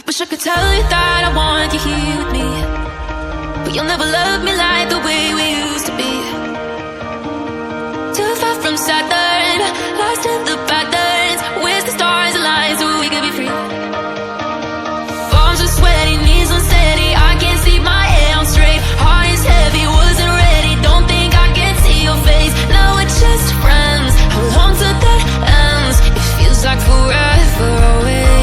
I wish I could tell you that I want you here with me, but you'll never love me like the way we used to be. Too far from Saturn, lost in the patterns. Wish the stars aligned so we could be free. Palms are sweaty, knees unsteady. I can't see my head on straight. Heart is heavy, wasn't ready. Don't think I can see your face. Now we're just friends. How long till that ends? It feels like forever away.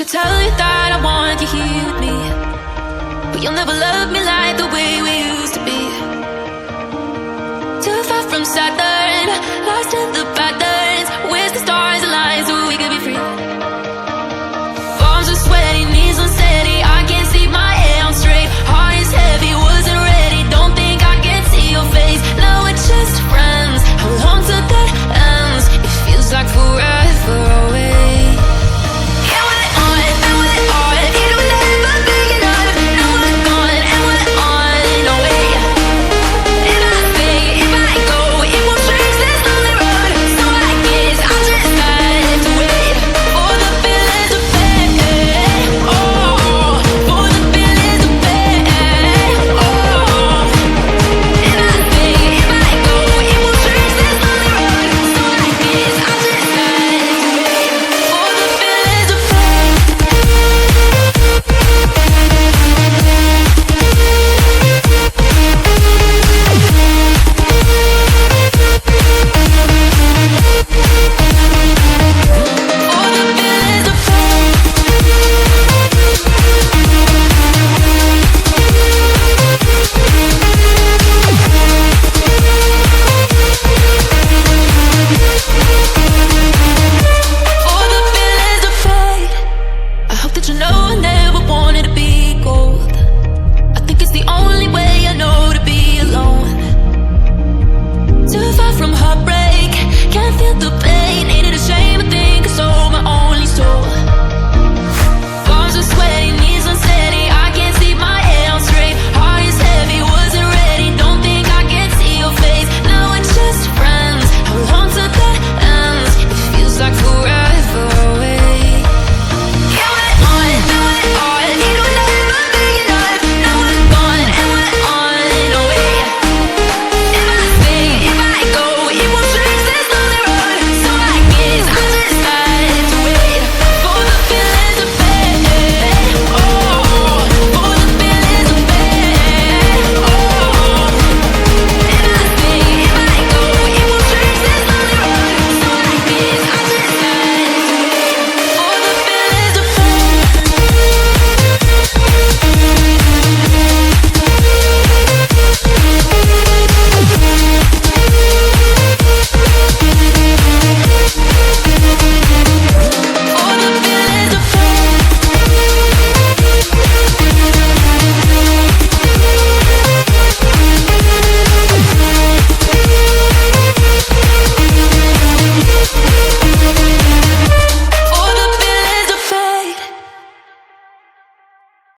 tell you that I want you here with me, but you'll never love me like the way we used to be. Too far from side.